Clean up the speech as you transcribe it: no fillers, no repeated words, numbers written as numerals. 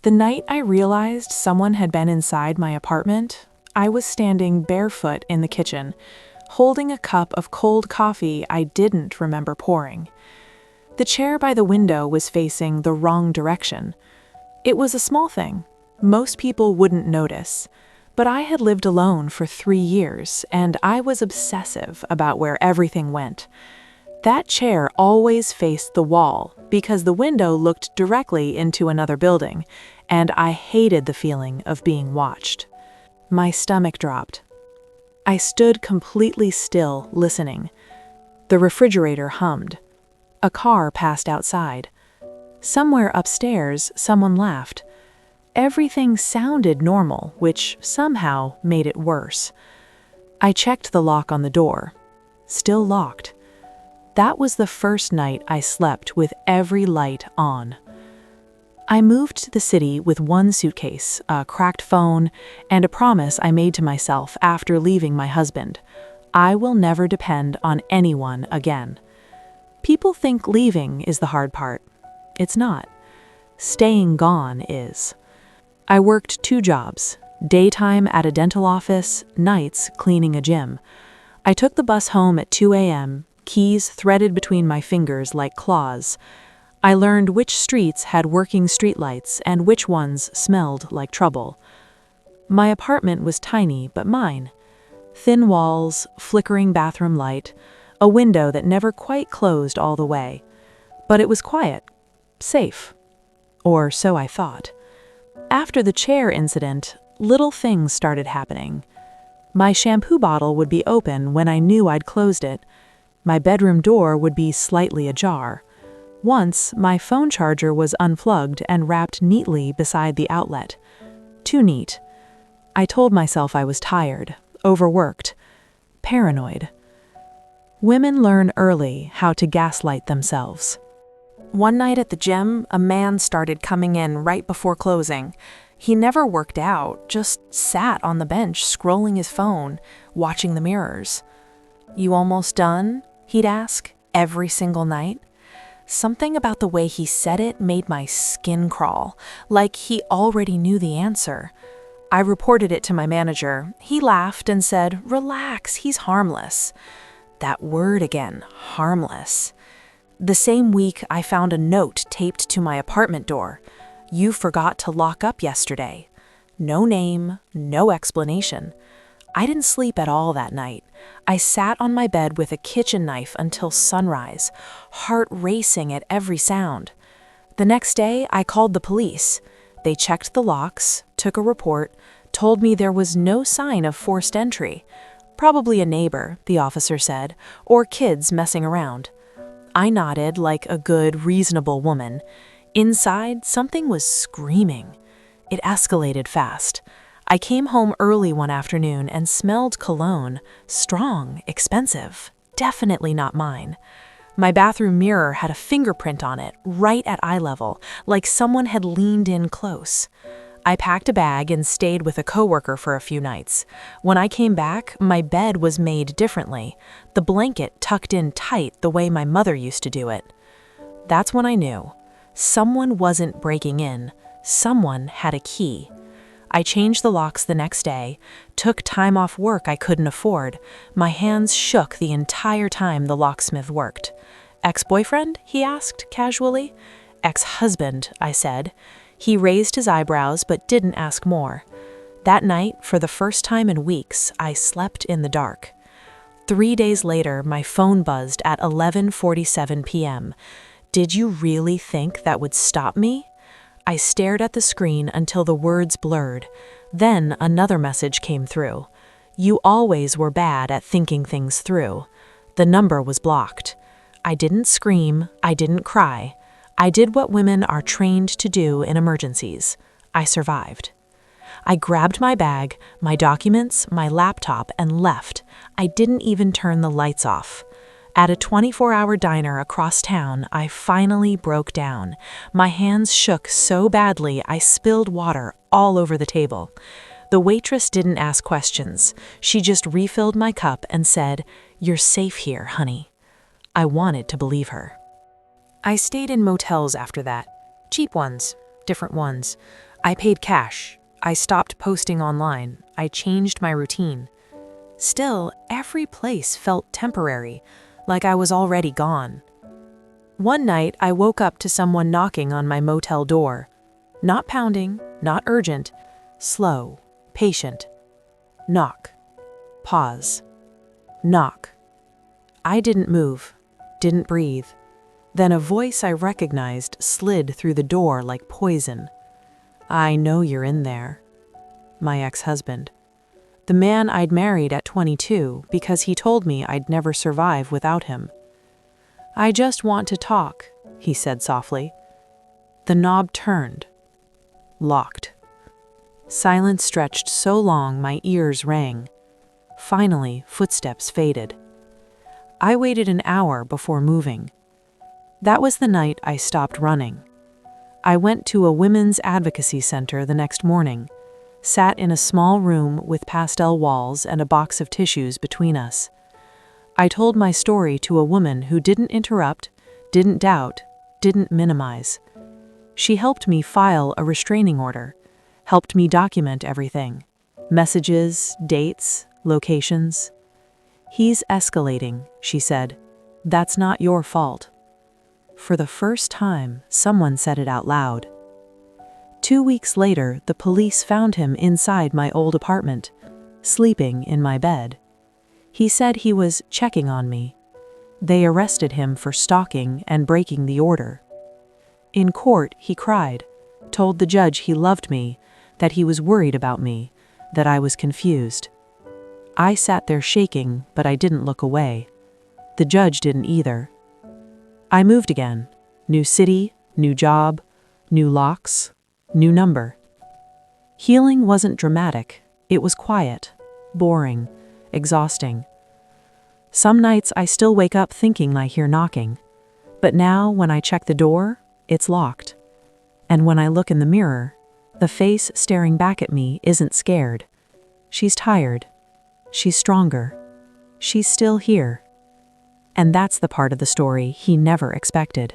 The night I realized someone had been inside my apartment, I was standing barefoot in the kitchen, holding a cup of cold coffee I didn't remember pouring. The chair by the window was facing the wrong direction. It was a small thing. Most people wouldn't notice. But I had lived alone for 3 years, and I was obsessive about where everything went. That chair always faced the wall because the window looked directly into another building, and I hated the feeling of being watched. My stomach dropped. I stood completely still, listening. The refrigerator hummed. A car passed outside. Somewhere upstairs, someone laughed. Everything sounded normal, which somehow made it worse. I checked the lock on the door. Still locked. That was the first night I slept with every light on. I moved to the city with one suitcase, a cracked phone, and a promise I made to myself after leaving my husband. I will never depend on anyone again. People think leaving is the hard part. It's not. Staying gone is. I worked 2 jobs, daytime at a dental office, nights cleaning a gym. I took the bus home at 2 a.m., keys threaded between my fingers like claws. I learned which streets had working streetlights and which ones smelled like trouble. My apartment was tiny but mine. Thin walls, flickering bathroom light, a window that never quite closed all the way. But it was quiet, safe. Or so I thought. After the chair incident, little things started happening. My shampoo bottle would be open when I knew I'd closed it. My bedroom door would be slightly ajar. Once, my phone charger was unplugged and wrapped neatly beside the outlet. Too neat. I told myself I was tired, overworked, paranoid. Women learn early how to gaslight themselves. One night at the gym, a man started coming in right before closing. He never worked out, just sat on the bench scrolling his phone, watching the mirrors. "You almost done?" he'd ask, every single night. Something about the way he said it made my skin crawl, like he already knew the answer. I reported it to my manager. He laughed and said, "Relax, he's harmless." That word again, harmless. The same week, I found a note taped to my apartment door. "You forgot to lock up yesterday." No name, no explanation. I didn't sleep at all that night. I sat on my bed with a kitchen knife until sunrise, heart racing at every sound. The next day, I called the police. They checked the locks, took a report, told me there was no sign of forced entry. Probably a neighbor, the officer said, or kids messing around. I nodded like a good, reasonable woman. Inside, something was screaming. It escalated fast. I came home early one afternoon and smelled cologne. Strong, expensive, definitely not mine. My bathroom mirror had a fingerprint on it, right at eye level, like someone had leaned in close. I packed a bag and stayed with a coworker for a few nights. When I came back, my bed was made differently, the blanket tucked in tight the way my mother used to do it. That's when I knew. Someone wasn't breaking in. Someone had a key. I changed the locks the next day, took time off work I couldn't afford. My hands shook the entire time the locksmith worked. "Ex-boyfriend?" he asked casually. "Ex-husband," I said. He raised his eyebrows but didn't ask more. That night, for the first time in weeks, I slept in the dark. 3 days later, my phone buzzed at 11:47 p.m. Did you really think that would stop me? I stared at the screen until the words blurred. Then another message came through. "You always were bad at thinking things through." The number was blocked. I didn't scream. I didn't cry. I did what women are trained to do in emergencies. I survived. I grabbed my bag, my documents, my laptop, and left. I didn't even turn the lights off. At a 24-hour diner across town, I finally broke down. My hands shook so badly I spilled water all over the table. The waitress didn't ask questions. She just refilled my cup and said, "You're safe here, honey." I wanted to believe her. I stayed in motels after that. Cheap ones, different ones. I paid cash. I stopped posting online. I changed my routine. Still, every place felt temporary, like I was already gone. One night, I woke up to someone knocking on my motel door. Not pounding, not urgent, slow, patient. Knock. Pause. Knock. I didn't move, didn't breathe. Then a voice I recognized slid through the door like poison. "I know you're in there." My ex-husband. The man I'd married at 22 because he told me I'd never survive without him. "I just want to talk," he said softly. The knob turned. Locked. Silence stretched so long my ears rang. Finally, footsteps faded. I waited an hour before moving. That was the night I stopped running. I went to a women's advocacy center the next morning, sat in a small room with pastel walls and a box of tissues between us. I told my story to a woman who didn't interrupt, didn't doubt, didn't minimize. She helped me file a restraining order, helped me document everything: messages, dates, locations. "He's escalating," she said. "That's not your fault." For the first time, someone said it out loud. 2 weeks later, the police found him inside my old apartment, sleeping in my bed. He said he was checking on me. They arrested him for stalking and breaking the order. In court, he cried, told the judge he loved me, that he was worried about me, that I was confused. I sat there shaking, but I didn't look away. The judge didn't either. I moved again. New city, new job, new locks, new number. Healing wasn't dramatic. It was quiet, boring, exhausting. Some nights I still wake up thinking I hear knocking. But now when I check the door, it's locked. And when I look in the mirror, the face staring back at me isn't scared. She's tired. She's stronger. She's still here. And that's the part of the story he never expected.